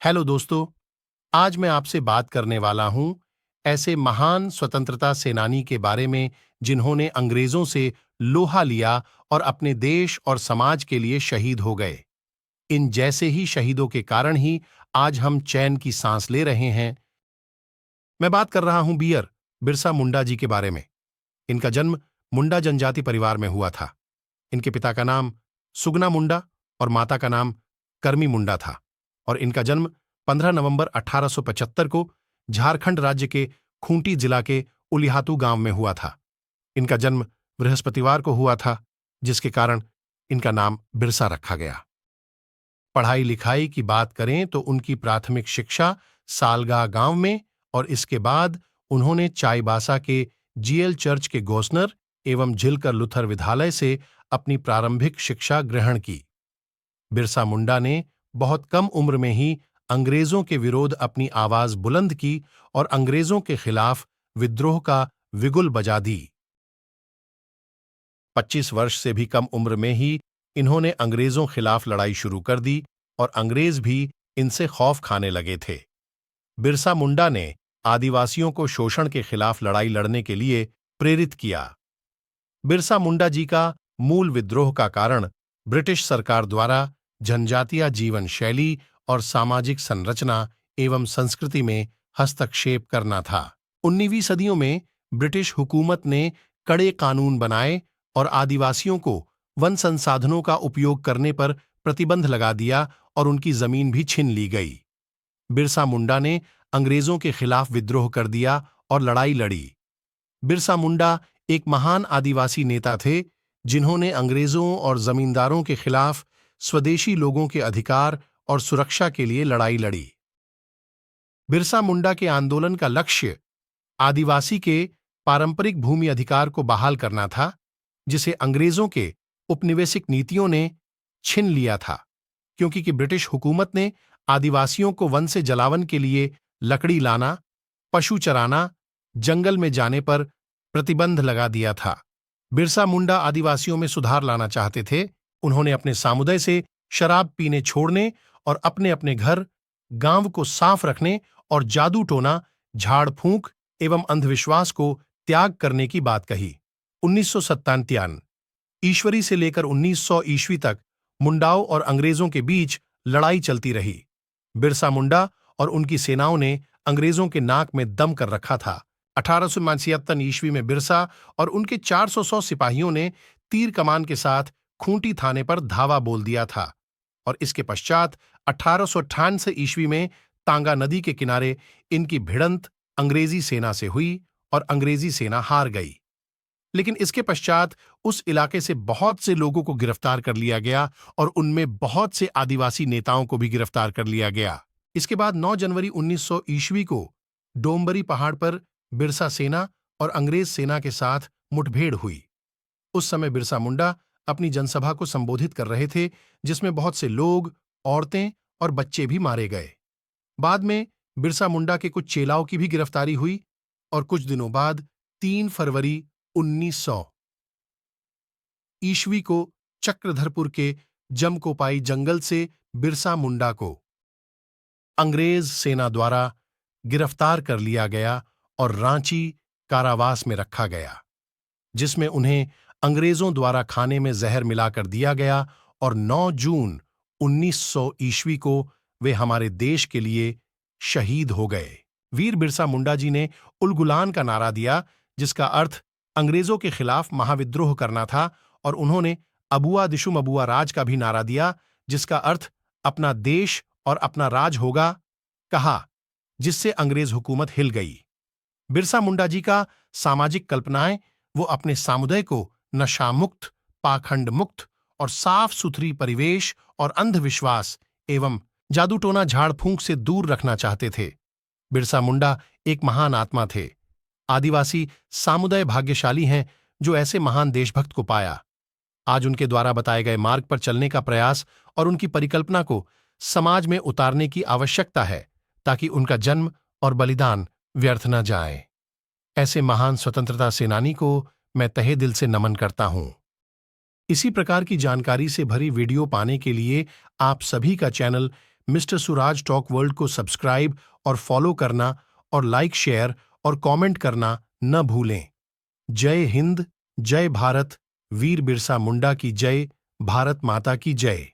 Hello दोस्तों। आज मैं आपसे बात करने वाला हूं ऐसे महान स्वतंत्रता सेनानी के बारे में जिन्होंने अंग्रेजों से लोहा लिया और अपने देश और समाज के लिए शहीद हो गए। इन जैसे ही शहीदों के कारण ही आज हम चैन की सांस ले रहे हैं। मैं बात कर रहा हूं बिरसा मुंडा जी के बारे में। इनका जन्म मुंडा जनजाति परिवार में हुआ था। इनके पिता का नाम सुगना मुंडा और माता का नाम करमी मुंडा था और इनका जन्म 15 नवंबर 1875 को झारखंड राज्य के खूंटी जिला के उलिहातू गांव में हुआ था। इनका जन्म बृहस्पतिवार को हुआ था, जिसके कारण इनका नाम बिरसा रखा गया। पढ़ाई लिखाई की बात करें तो उनकी प्राथमिक शिक्षा सालगा गांव में और इसके बाद उन्होंने चाईबासा के जीएल चर्च के गोस्नर एवं झिलकर लुथर विद्यालय से अपनी प्रारंभिक शिक्षा ग्रहण की। बिरसा मुंडा ने बहुत कम उम्र में ही अंग्रेजों के विरोध अपनी आवाज बुलंद की और अंग्रेजों के खिलाफ विद्रोह का विगुल बजा दी। 25 वर्ष से भी कम उम्र में ही इन्होंने अंग्रेजों खिलाफ लड़ाई शुरू कर दी और अंग्रेज भी इनसे खौफ खाने लगे थे। बिरसा मुंडा ने आदिवासियों को शोषण के खिलाफ लड़ाई लड़ने के लिए प्रेरित किया। बिरसा मुंडा जी का मूल विद्रोह का कारण ब्रिटिश सरकार द्वारा जनजातीय जीवन शैली और सामाजिक संरचना एवं संस्कृति में हस्तक्षेप करना था। 19वीं सदियों में ब्रिटिश हुकूमत ने कड़े कानून बनाए और आदिवासियों को वन संसाधनों का उपयोग करने पर प्रतिबंध लगा दिया और उनकी जमीन भी छीन ली गई। बिरसा मुंडा ने अंग्रेजों के खिलाफ विद्रोह कर दिया और लड़ाई लड़ी। बिरसा मुंडा एक महान आदिवासी नेता थे जिन्होंने अंग्रेजों और जमींदारों के खिलाफ स्वदेशी लोगों के अधिकार और सुरक्षा के लिए लड़ाई लड़ी। बिरसा मुंडा के आंदोलन का लक्ष्य आदिवासी के पारंपरिक भूमि अधिकार को बहाल करना था, जिसे अंग्रेजों के उपनिवेशिक नीतियों ने छीन लिया था, क्योंकि कि ब्रिटिश हुकूमत ने आदिवासियों को वन से जलावन के लिए लकड़ी लाना, पशु चराना, जंगल में जाने पर प्रतिबंध लगा दिया था। बिरसा मुंडा आदिवासियों में सुधार लाना चाहते थे। उन्होंने अपने सामुदाय से शराब पीने छोड़ने और अपने अपने घर, गांव को साफ रखने और जादू टोना, झाड़ फूंक एवं अंधविश्वास को त्याग करने की बात कही। 1997 ईस्वी से लेकर 1900 ईस्वी तक मुंडाओं और अंग्रेजों के बीच लड़ाई चलती रही। बिरसा मुंडा और उनकी सेनाओं ने अंग्रेजों के नाक में दम कर रखा था। 1876 ईस्वी में बिरसा और उनके 400 सिपाहियों ने तीर कमान के साथ खूंटी थाने पर धावा बोल दिया था और इसके पश्चात 1898 ईस्वी में तांगा नदी के किनारे इनकी भिड़ंत अंग्रेजी सेना से हुई और अंग्रेजी सेना हार गई। लेकिन इसके पश्चात उस इलाके से बहुत से लोगों को गिरफ्तार कर लिया गया और उनमें बहुत से आदिवासी नेताओं को भी गिरफ्तार कर लिया गया। इसके बाद 9 जनवरी 1900 ईस्वी को डोंबरी पहाड़ पर बिरसा सेना और अंग्रेज सेना के साथ मुठभेड़ हुई। उस समय बिरसा मुंडा अपनी जनसभा को संबोधित कर रहे थे, जिसमें बहुत से लोग, औरतें और बच्चे भी मारे गए। बाद में बिरसा मुंडा के कुछ चेलाओं की भी गिरफ्तारी हुई और कुछ दिनों बाद 3 फरवरी 1900 ईस्वी को चक्रधरपुर के जमकोपाई जंगल से बिरसा मुंडा को अंग्रेज सेना द्वारा गिरफ्तार कर लिया गया और रांची कारावास में रखा गया, जिसमें उन्हें अंग्रेजों द्वारा खाने में जहर मिलाकर दिया गया और 9 जून 1900 ईस्वी को वे हमारे देश के लिए शहीद हो गए। वीर बिरसा मुंडा जी ने उलगुलान का नारा दिया, जिसका अर्थ अंग्रेजों के खिलाफ महाविद्रोह करना था, और उन्होंने अबुआ दिशुम अबुआ राज का भी नारा दिया, जिसका अर्थ अपना देश और अपना राज होगा, कहा, जिससे अंग्रेज हुकूमत हिल गई। बिरसा मुंडा जी का सामाजिक कल्पनाएं वो अपने समुदाय को नशामुक्त, पाखंड मुक्त और साफ सुथरी परिवेश और अंधविश्वास एवं जादूटोना झाड़ फूंक से दूर रखना चाहते थे। बिरसा मुंडा एक महान आत्मा थे। आदिवासी समुदाय भाग्यशाली हैं जो ऐसे महान देशभक्त को पाया। आज उनके द्वारा बताए गए मार्ग पर चलने का प्रयास और उनकी परिकल्पना को समाज में उतारने की आवश्यकता है, ताकि उनका जन्म और बलिदान व्यर्थ न जाए। ऐसे महान स्वतंत्रता सेनानी को मैं तहे दिल से नमन करता हूं। इसी प्रकार की जानकारी से भरी वीडियो पाने के लिए आप सभी का चैनल मिस्टर सुराज टॉक वर्ल्ड को सब्सक्राइब और फॉलो करना और लाइक शेयर और कमेंट करना न भूलें। जय हिंद, जय भारत, वीर बिरसा मुंडा की जय, भारत माता की जय।